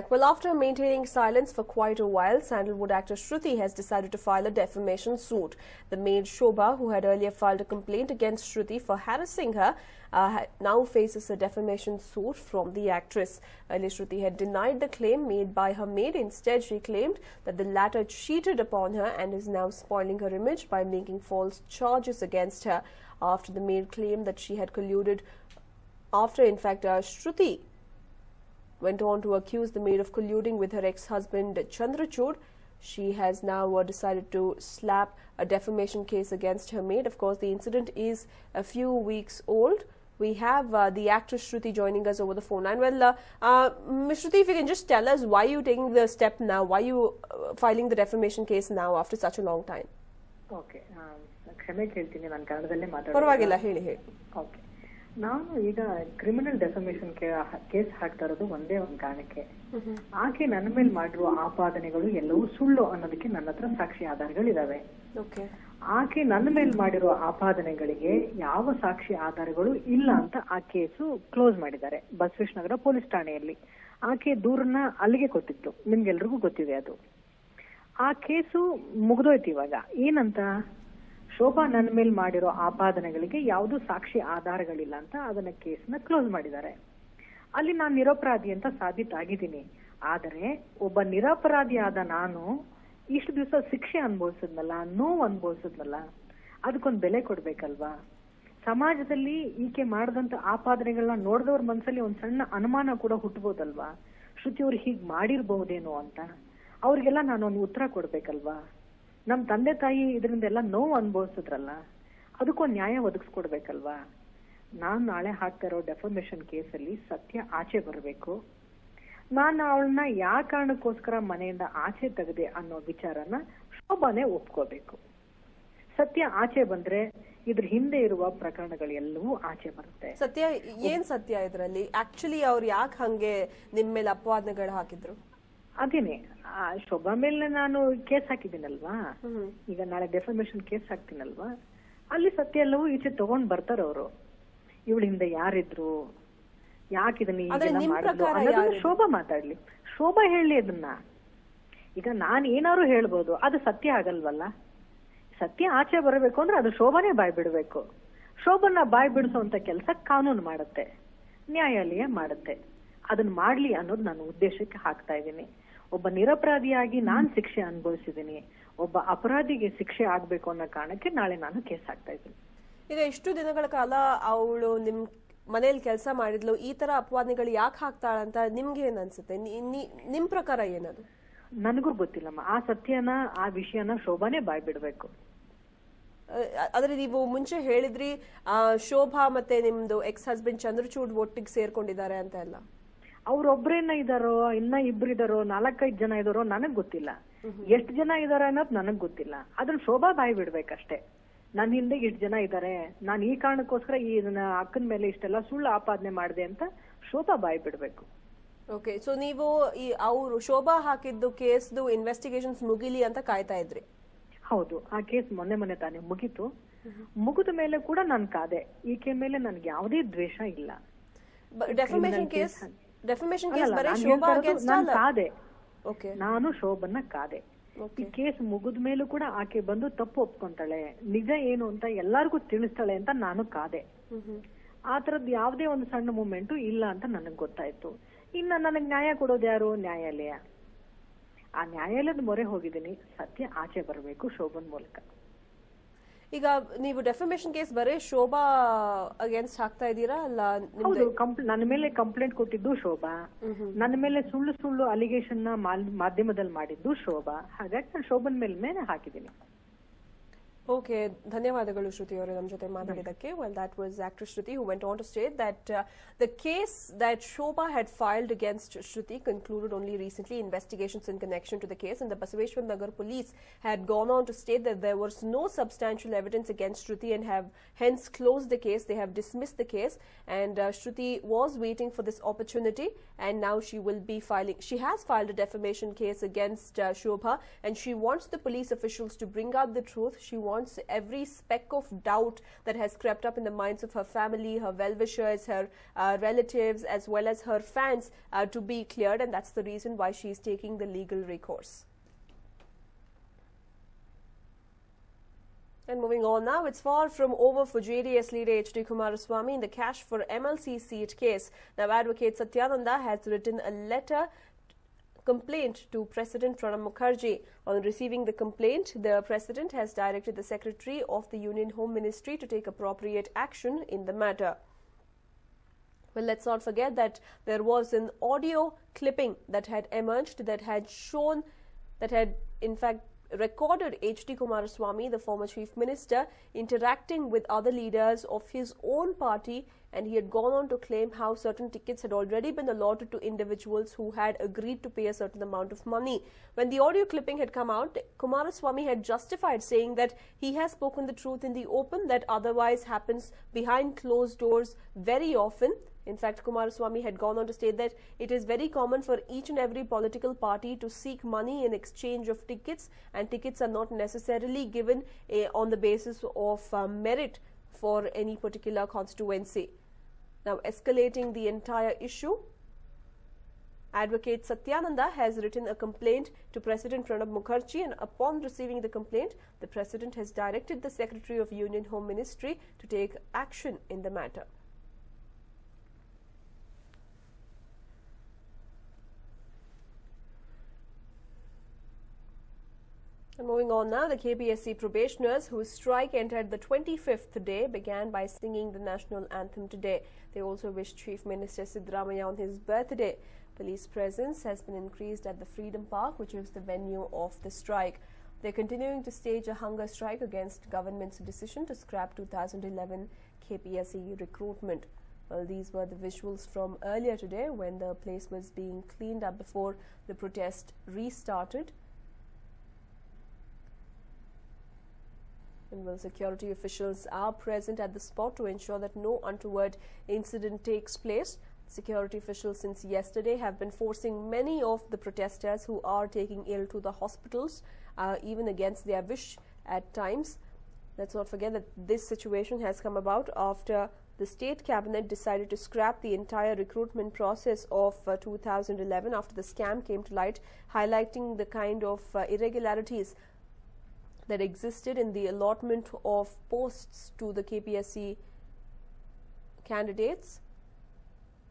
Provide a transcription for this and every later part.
Well, after maintaining silence for quite a while, Sandalwood actor Shruti has decided to file a defamation suit. The maid Shobha, who had earlier filed a complaint against Shruti for harassing her, now faces a defamation suit from the actress. Earlier, Shruti had denied the claim made by her maid. Instead, she claimed that the latter cheated upon her and is now spoiling her image by making false charges against her. After the maid claimed that she had colluded, Shruti went on to accuse the maid of colluding with her ex-husband Chandrachud. She has now decided to slap a defamation case against her maid. Of course, the incident is a few weeks old. We have the actress Shruti joining us over the phone line. Well, Ms. Shruti, if you can just tell us why you taking the step now, why you filing the defamation case now after such a long time. Okay. ಕ್ಷಮೆ ಕೇಳ್ತೀನಿ, ನಾನು ಕನ್ನಡದಲ್ಲೇ ಮಾತಾಡ್ತೀನಿ. ಪರವಾಗಿಲ್ಲ, ಹೇಳಿ. Okay, ನಾನು ಈಗ criminal defamation case ಹಾಕ್ತಾ ಇರೋದು ಒಂದೇ ಒಂದು ಕಾರಣಕ್ಕೆ. ಆಕೆ ನನ್ನ ಮೇಲೆ ಮಾಡಿರುವ ಆಪಾದನೆಗಳು ಎಲ್ಲವೂ ಸುಳ್ಳು ಅನ್ನೋದಕ್ಕೆ ನನ್ನ ಹತ್ರ ಸಾಕ್ಷಿ ಆಧಾರಗಳಿದಾವೆ. ಆಕೆ ನನ್ನ ಮೇಲೆ ಮಾಡಿರುವ ಆಪಾದನೆಗಳಿಗೆ ಯಾವ ಸಾಕ್ಷಿ ಆಧಾರಗಳು ಇಲ್ಲ ಅಂತ ಆ ಕೇಸು ಕ್ಲೋಸ್ ಮಾಡಿದ್ದಾರೆ ಬಸವೇಶ್ವರ ನಗರ ಪೊಲೀಸ್ ಠಾಣೆಯಲ್ಲಿ. ಆಕೆ ದೂರನ್ನ ಅಲ್ಲಿಗೆ ಕೊಟ್ಟಿತ್ತು, ನಿಮ್ಗೆಲ್ರಿಗೂ ಗೊತ್ತಿದೆ ಅದು. ಆ ಕೇಸು ಮುಗಿದೋಯ್ತು. ಇವಾಗ ಏನಂತ, ಶೋಭಾ ನನ್ನ ಮೇಲೆ ಮಾಡಿರೋ ಆಪಾದನೆಗಳಿಗೆ ಯಾವುದು ಸಾಕ್ಷಿ ಆಧಾರಗಳಿಲ್ಲ ಅಂತ ಅದನ್ನ ಕೇಸ್ನ ಕ್ಲೋಸ್ ಮಾಡಿದ್ದಾರೆ. ಅಲ್ಲಿ ನಾನು ನಿರಪರಾಧಿ ಅಂತ ಸಾಬೀತಾಗಿದ್ದೀನಿ. ಆದರೆ ಒಬ್ಬ ನಿರಪರಾಧಿಯಾದ ನಾನು ಇಷ್ಟು ದಿವಸ ಶಿಕ್ಷೆ ಅನುಭವಿಸಿದ್ನಲ್ಲ, ನೋವು ಅನುಭವಿಸಿದ್ನಲ್ಲ, ಅದಕ್ಕೊಂದು ಬೆಲೆ ಕೊಡ್ಬೇಕಲ್ವಾ? ಸಮಾಜದಲ್ಲಿ ಈಕೆ ಮಾಡಿದಂತ ಆಪಾದನೆಗಳನ್ನ ನೋಡಿದವ್ರ ಮನಸ್ಸಲ್ಲಿ ಒಂದ್ ಸಣ್ಣ ಅನುಮಾನ ಕೂಡ ಹುಟ್ಟಬಹುದಲ್ವಾ? ಶ್ರುತಿ ಅವ್ರು ಹೀಗ್ ಮಾಡಿರ್ಬಹುದೇನೋ ಅಂತ. ಅವ್ರಿಗೆಲ್ಲ ನಾನೊಂದು ಉತ್ತರ ಕೊಡ್ಬೇಕಲ್ವಾ? ನಮ್ ತಂದೆ ತಾಯಿ ಇದರಿಂದೆಲ್ಲ ನೋವು ಅನುಭವಿಸಿದ್ರಲ್ಲ, ಅದಕ್ಕೊಂದು ನ್ಯಾಯ ಒದಗಿಸ್ಕೊಡ್ಬೇಕಲ್ವಾ? ನಾನ್ ನಾಳೆ ಹಾಕ್ತಾ ಇರೋ ಡೆಫಮೇಷನ್ ಕೇಸಲ್ಲಿ ಸತ್ಯ ಆಚೆ ಬರಬೇಕು. ನಾನು ಅವಳನ್ನ ಯಾವ ಕಾರಣಕ್ಕೋಸ್ಕರ ಮನೆಯಿಂದ ಆಚೆ ತೆಗೆದೆ ಅನ್ನೋ ವಿಚಾರನ ಶೋಭಾನೇ ಒಪ್ಕೋಬೇಕು. ಸತ್ಯ ಆಚೆ ಬಂದ್ರೆ ಇದ್ರ ಹಿಂದೆ ಇರುವ ಪ್ರಕರಣಗಳೆಲ್ಲವೂ ಆಚೆ ಬರುತ್ತೆ. ಸತ್ಯ ಏನ್ ಸತ್ಯ ಇದ್ರಲ್ಲಿ? ಆಕ್ಚುಲಿ ಅವ್ರು ಯಾಕೆ ಹಂಗೆ ನಿಮ್ ಮೇಲೆ ಅಪವಾದನೆಗಳು ಹಾಕಿದ್ರು? ಅದೇನೆ, ಶೋಭಾ ಮೇಲೆ ನಾನು ಕೇಸ್ ಹಾಕಿದ್ದೀನಲ್ವಾ, ಈಗ ನಾಳೆ ಡೆಫಮೇಷನ್ ಕೇಸ್ ಹಾಕ್ತೀನಲ್ವಾ, ಅಲ್ಲಿ ಸತ್ಯ ಎಲ್ಲವೂ ಈಚೆ ತಗೊಂಡ್ ಬರ್ತಾರ ಅವರು. ಇವಳ ಹಿಂದೆ ಯಾರಿದ್ರು, ಯಾಕಿದನ್ನ ಮಾಡಿದ್ರು ಶೋಭಾ ಮಾತಾಡ್ಲಿ, ಶೋಭಾ ಹೇಳಿ ಅದನ್ನ. ಈಗ ನಾನ್ ಏನಾರು ಹೇಳ್ಬೋದು, ಅದು ಸತ್ಯ ಆಗಲ್ವಲ್ಲ. ಸತ್ಯ ಆಚೆ ಬರಬೇಕು ಅಂದ್ರೆ ಅದು ಶೋಭಾನೇ ಬಾಯ್ ಬಿಡ್ಬೇಕು. ಶೋಭನ್ನ ಬಾಯ್ ಬಿಡಿಸುವಂತ ಕೆಲಸ ಕಾನೂನು ಮಾಡುತ್ತೆ, ನ್ಯಾಯಾಲಯ ಮಾಡುತ್ತೆ. ಅದನ್ನ ಮಾಡ್ಲಿ ಅನ್ನೋದು ನಾನು ಉದ್ದೇಶಕ್ಕೆ ಹಾಕ್ತಾ ಇದ್ದೀನಿ. ಒಬ್ಬ ನಿರಪರಾಧಿಯಾಗಿ ನಾನ್ ಶಿಕ್ಷೆ ಅನುಭವಿಸಿದ್ದೀನಿ, ಒಬ್ಬ ಅಪರಾಧಿಗೆ ಶಿಕ್ಷೆ ಆಗ್ಬೇಕು ಅನ್ನೋ ಕಾರಣಕ್ಕೆ ನಾಳೆ ನಾನು ಕೇಸ್ ಹಾಕ್ತಾ ಇದ್ದೀನಿ. ಈಗ ಇಷ್ಟು ದಿನಗಳ ಕಾಲ ಅವಳು ನಿಮ್ ಮನೇಲಿ ಕೆಲಸ ಮಾಡಿದ್ಲು, ಈ ತರ ಅಪವಾದನೆಗಳು ಯಾಕೆ ಹಾಕ್ತಾಳಂತ ನಿಮ್ಗೆ ಏನ್ ಅನ್ಸುತ್ತೆ? ನಿಮ್ ಪ್ರಕಾರ ಏನದು? ನನಗೂ ಗೊತ್ತಿಲ್ಲಮ್ಮ. ಆ ಸತ್ಯನ, ಆ ವಿಷಯನ ಶೋಭಾನೇ ಬಾಯ್ ಬಿಡ್ಬೇಕು. ಆದ್ರೆ ನೀವು ಮುಂಚೆ ಹೇಳಿದ್ರಿ ಶೋಭಾ ಮತ್ತೆ ನಿಮ್ದು ಎಕ್ಸ್ ಹಸ್ಬೆಂಡ್ ಚಂದ್ರಚೂಡ್ ಒಟ್ಟಿಗೆ ಸೇರ್ಕೊಂಡಿದ್ದಾರೆ ಅಂತ ಎಲ್ಲ. ಅವ್ರೊಬ್ರೇನ ಇದಾರೋ, ಇನ್ನ ಇಬ್ರು ಇದಾರೋ, 4-5 ಜನ ಇದಾರೋ ನನಗ್ ಗೊತ್ತಿಲ್ಲ. ಎಷ್ಟ್ ಜನ ಇದಾರೆ ಅನ್ನೋದು ನನಗ್ ಗೊತ್ತಿಲ್ಲ. ಅದನ್ನ ಶೋಭಾ ಬಾಯ್ ಬಿಡ್ಬೇಕಷ್ಟೇ. ನನ್ ಹಿಂದೆ ಇಷ್ಟ್ ಜನ ಇದಾರೆ, ನಾನ್ ಈ ಕಾರಣಕ್ಕೋಸ್ಕರ ಈ ಅಕ್ಕನ ಮೇಲೆ ಇಷ್ಟೆಲ್ಲ ಸುಳ್ಳು ಆಪಾದನೆ ಮಾಡಿದೆ ಅಂತ ಶೋಭಾ ಬಾಯ್ ಬಿಡ್ಬೇಕು. ಓಕೆ, ಸೊ ನೀವು ಅವ್ರು ಶೋಭಾ ಹಾಕಿದ್ದು ಕೇಸ್ದು ಇನ್ವೆಸ್ಟಿಗೇಷನ್ಸ್ ಮುಗಿಲಿ ಅಂತ ಕಾಯ್ತಾ ಇದ್ರಿ? ಹೌದು, ಆ ಕೇಸ್ ಮೊನ್ನೆ ತಾನೇ ಮುಗೀತು. ಮುಗಿದ ಮೇಲೆ ಕೂಡ ನಾನ್ ಕಾದೆ. ಈಕೆ ಮೇಲೆ ನನ್ಗೆ ಯಾವುದೇ ದ್ವೇಷ ಇಲ್ಲ. ನಾನು ಶೋಭನ್ನ ಕಾದೆ. ಈ ಕೇಸ್ ಮುಗಿದ ಮೇಲೂ ಕೂಡ ಆಕೆ ಬಂದು ತಪ್ಪು ಒಪ್ಕೊಂತಾಳೆ, ನಿಜ ಏನು ಅಂತ ಎಲ್ಲಾರ್ಗು ತಿಳಿಸ್ತಾಳೆ ಅಂತ ನಾನು ಕಾದೆ. ಆ ತರದ್ ಯಾವ್ದೇ ಒಂದು ಸಣ್ಣ ಮೂಮೆಂಟು ಇಲ್ಲ ಅಂತ ನನಗ್ ಗೊತ್ತಾಯ್ತು. ಇನ್ನ ನನಗ್ ನ್ಯಾಯ ಕೊಡೋದು ಯಾರು? ನ್ಯಾಯಾಲಯ. ಆ ನ್ಯಾಯಾಲಯದ ಮೊರೆ ಹೋಗಿದ್ದೀನಿ. ಸತ್ಯ ಆಚೆ ಬರಬೇಕು ಶೋಭನ್ ಮೂಲಕ. ಈಗ ನೀವು ಡೆಫಮೇಷನ್ ಕೇಸ್ ಬರೀ ಶೋಭಾ ಅಗೇನ್ಸ್ಟ್ ಹಾಕ್ತಾ ಇದ್ದೀರಾ ಅಲ್ಲ? ಹೌದು, ನನ್ನ ಮೇಲೆ ಕಂಪ್ಲೇಂಟ್ ಕೊಟ್ಟಿದ್ದು ಶೋಭಾ, ನನ್ನ ಮೇಲೆ ಸುಳ್ಳು ಅಲಿಗೇಷನ್ ನ ಮಾಧ್ಯಮದಲ್ಲಿ ಮಾಡಿದ್ದು ಶೋಭಾ. ಹಾಗಾಗಿ ನಾನು ಶೋಭನ್ ಮೇಲೆ ಹಾಕಿದ್ದೀನಿ. Okay, ಧನ್ಯವಾದಗಳು ಶ್ರುತಿ ಅವರೇ ನಮ್ಮ ಜೊತೆ ಮಾತಾಡಿದ್ದಕ್ಕೆ. Well, that was actress Shruti who went on to state that the case that Shobha had filed against Shruti concluded only recently. Investigations in connection to the case and the Basaveshwar Nagar police had gone on to state that there was no substantial evidence against Shruti and have hence closed the case. They have dismissed the case, and Shruti was waiting for this opportunity, and now she will be filing. She has filed a defamation case against Shobha, and she wants the police officials to bring out the truth. She wants wants every speck of doubt that has crept up in the minds of her family, her well-wishers, her relatives, as well as her fans to be cleared, and that's the reason why she is taking the legal recourse. And moving on now, it's far from over for JDS leader H.D. Kumaraswamy in the cash for MLC seat case. Now, Advocate Satyananda has written a complaint to President Pranab Mukherjee. On receiving the complaint, the President has directed the Secretary of the Union Home Ministry to take appropriate action in the matter. Well, let's not forget that there was an audio clipping that had emerged that had in fact recorded H.D. Kumaraswamy, the former Chief Minister, interacting with other leaders of his own party, and he had gone on to claim how certain tickets had already been allotted to individuals who had agreed to pay a certain amount of money. When the audio clipping had come out, Kumaraswamy had justified, saying that he has spoken the truth in the open that otherwise happens behind closed doors very often. In fact, Kumaraswamy had gone on to state that it is very common for each and every political party to seek money in exchange of tickets, and tickets are not necessarily given on the basis of merit for any particular constituency. Now, escalating the entire issue, Advocate Satyananda has written a complaint to President Pranab Mukherjee, and upon receiving the complaint, the President has directed the Secretary of Union Home Ministry to take action in the matter. And moving on now, the KPSC probationers whose strike entered the 25th day began by singing the national anthem today. They also wished Chief Minister Siddaramaiah on his birthday. Police presence has been increased at the Freedom Park, which is the venue of the strike. They're continuing to stage a hunger strike against government's decision to scrap 2011 KPSC recruitment. Well, these were the visuals from earlier today when the place was being cleaned up before the protest restarted. And well, security officials are present at the spot to ensure that no untoward incident takes place. Security officials since yesterday have been forcing many of the protesters who are taking ill to the hospitals, even against their wish at times. Let's not forget that this situation has come about after the state cabinet decided to scrap the entire recruitment process of 2011 after the scam came to light, highlighting the kind of irregularities that existed in the allotment of posts to the KPSC candidates.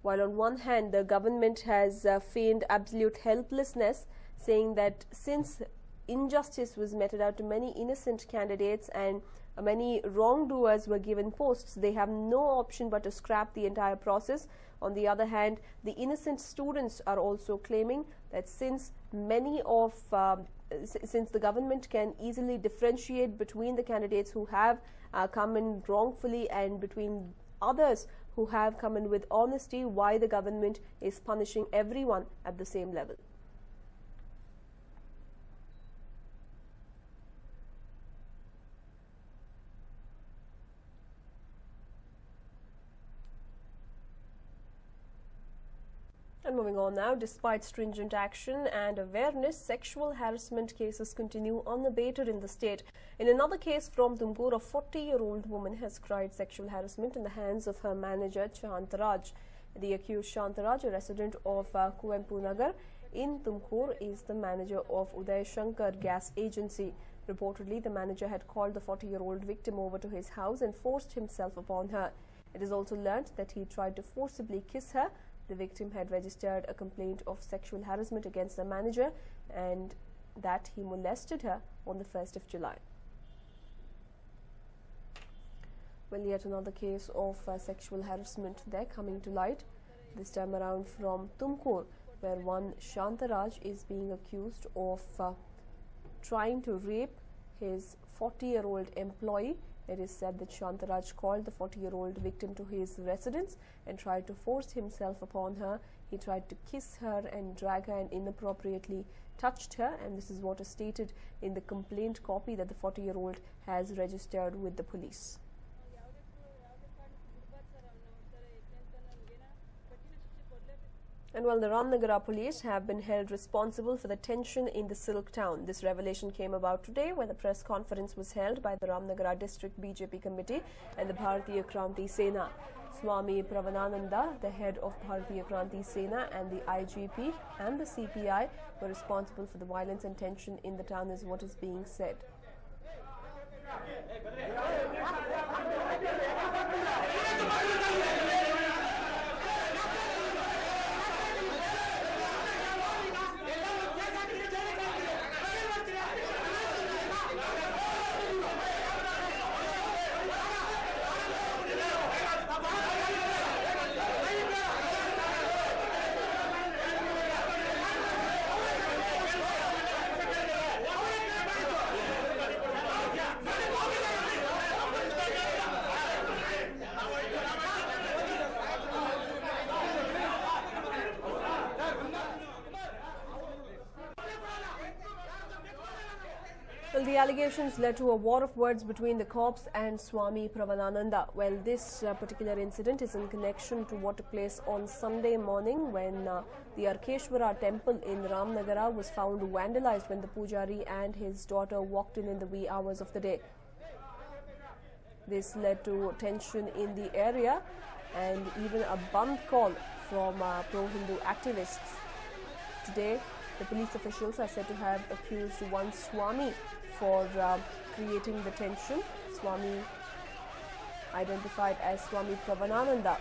While on one hand, the government has feigned absolute helplessness, saying that since injustice was meted out to many innocent candidates and many wrongdoers were given posts, they have no option but to scrap the entire process. On the other hand, the innocent students are also claiming that since since the government can easily differentiate between the candidates who have come in wrongfully and between others who have come in with honesty, why the government is punishing everyone at the same level. And moving on now, despite stringent action and awareness, sexual harassment cases continue unabated in the state. In another case from Tumkur, a 40-year-old woman has cried sexual harassment in the hands of her manager, Chantaraj. The accused Chantaraj, a resident of Kuempu Nagar in Tumkur, is the manager of Uday Shankar Gas Agency. Reportedly, the manager had called the 40-year-old victim over to his house and forced himself upon her. It is also learnt that he tried to forcibly kiss her. The victim had registered a complaint of sexual harassment against the manager and that he molested her on the 1st of July. Well, yet another case of sexual harassment there coming to light, this time around from Tumkur, where one Shantaraj is being accused of trying to rape his 40-year-old employee. It is said that Shantaraj called the 40-year-old victim to his residence and tried to force himself upon her. He tried to kiss her and drag her and inappropriately touched her, and this is what is stated in the complaint copy that the 40-year-old has registered with the police. And while the Ramnagara police have been held responsible for the tension in the Silk Town, this revelation came about today when a press conference was held by the Ramnagara District BJP Committee and the Bharatiya Kranti Sena. Swami Pravanananda, the head of Bharatiya Kranti Sena, and the IGP and the CPI were responsible for the violence and tension in the town, is what is being said. Well, the allegations led to a war of words between the cops and Swami Pravanananda. Well, this particular incident is in connection to what took place on Sunday morning when the Arkeshwara temple in Ramnagara was found vandalized when the pujari and his daughter walked in the wee hours of the day. This led to tension in the area and even a band call from pro-Hindu activists. Today, the police officials are said to have accused one Swami for creating the tension. Swami identified as Swami Pravanananda.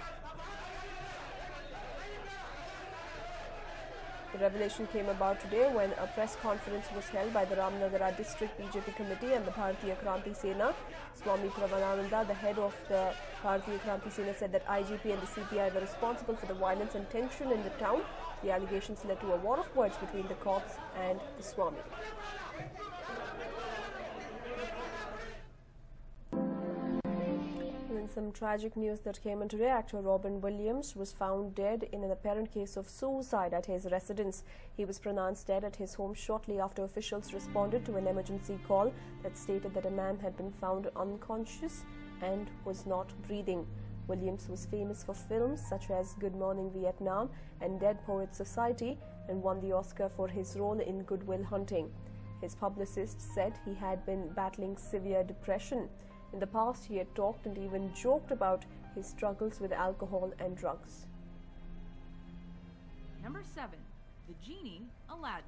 The revelation came about today when a press conference was held by the Ramnagara District BJP Committee and the Bharatiya Kranti Sena. Swami Pravanananda, the head of the Bharatiya Kranti Sena, said that IGP and the CPI were responsible for the violence and tension in the town. The allegations led to a war of words between the cops and the Swami. And in some tragic news that came in today, actor Robin Williams was found dead in an apparent case of suicide at his residence. He was pronounced dead at his home shortly after officials responded to an emergency call that stated that a man had been found unconscious and was not breathing. Williams was famous for films such as Good Morning Vietnam and Dead Poets Society and won the Oscar for his role in Good Will Hunting. His publicist said he had been battling severe depression. In the past, he had talked and even joked about his struggles with alcohol and drugs. Number 7. The Genie, Aladdin.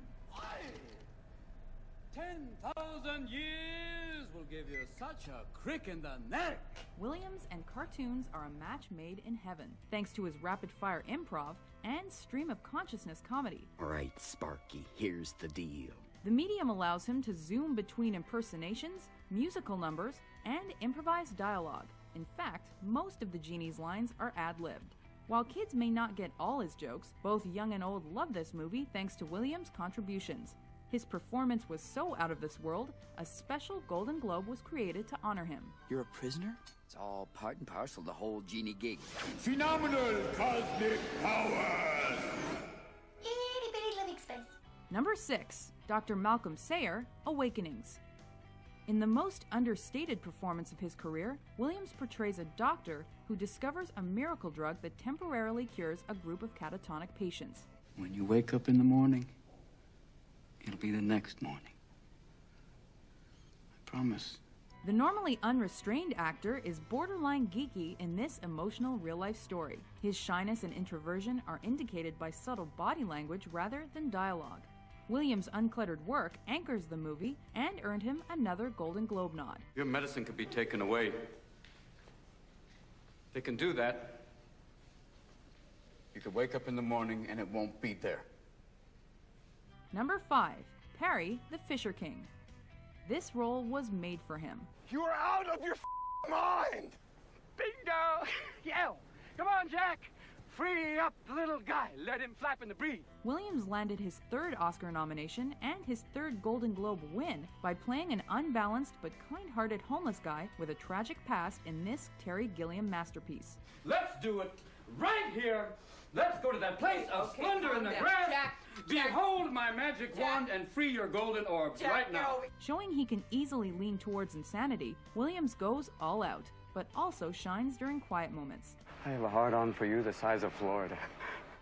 10,000 years will give you such a crick in the neck. Williams and cartoons are a match made in heaven, thanks to his rapid-fire improv and stream-of-consciousness comedy. All right, Sparky, here's the deal. The medium allows him to zoom between impersonations, musical numbers, and improvised dialogue. In fact, most of the Genie's lines are ad-libbed. While kids may not get all his jokes, both young and old love this movie thanks to Williams' contributions. His performance was so out of this world, a special Golden Globe was created to honor him. You're a prisoner? It's all part and parcel the whole Genie gig. Phenomenal cosmic powers! Itty bitty living space. Number 6. Dr. Malcolm Sayer, Awakenings. In the most understated performance of his career, Williams portrays a doctor who discovers a miracle drug that temporarily cures a group of catatonic patients. When you wake up in the morning, it'll be the next morning. I promise. The normally unrestrained actor is borderline geeky in this emotional real-life story. His shyness and introversion are indicated by subtle body language rather than dialogue. Williams' uncluttered work anchors the movie and earned him another Golden Globe nod. Your medicine could be taken away. They can do that. You could wake up in the morning and it won't be there. Number 5. Perry, the Fisher King. This role was made for him. You are out of your mind! Bingo! Yeah! Come on, Jack! Free up the little guy. Let him flap in the breeze. Williams landed his 3rd Oscar nomination and his 3rd Golden Globe win by playing an unbalanced but kind-hearted homeless guy with a tragic past in this Terry Gilliam masterpiece. Let's do it right here. Let's go to that place of splendor in the grass. Jack, behold my magic wand and free your golden orbs right now. Showing he can easily lean towards insanity, Williams goes all out, but also shines during quiet moments. I have a hard-on for you the size of Florida.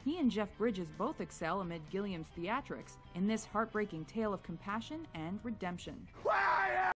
He and Jeff Bridges both excel amid Gilliam's theatrics in this heartbreaking tale of compassion and redemption.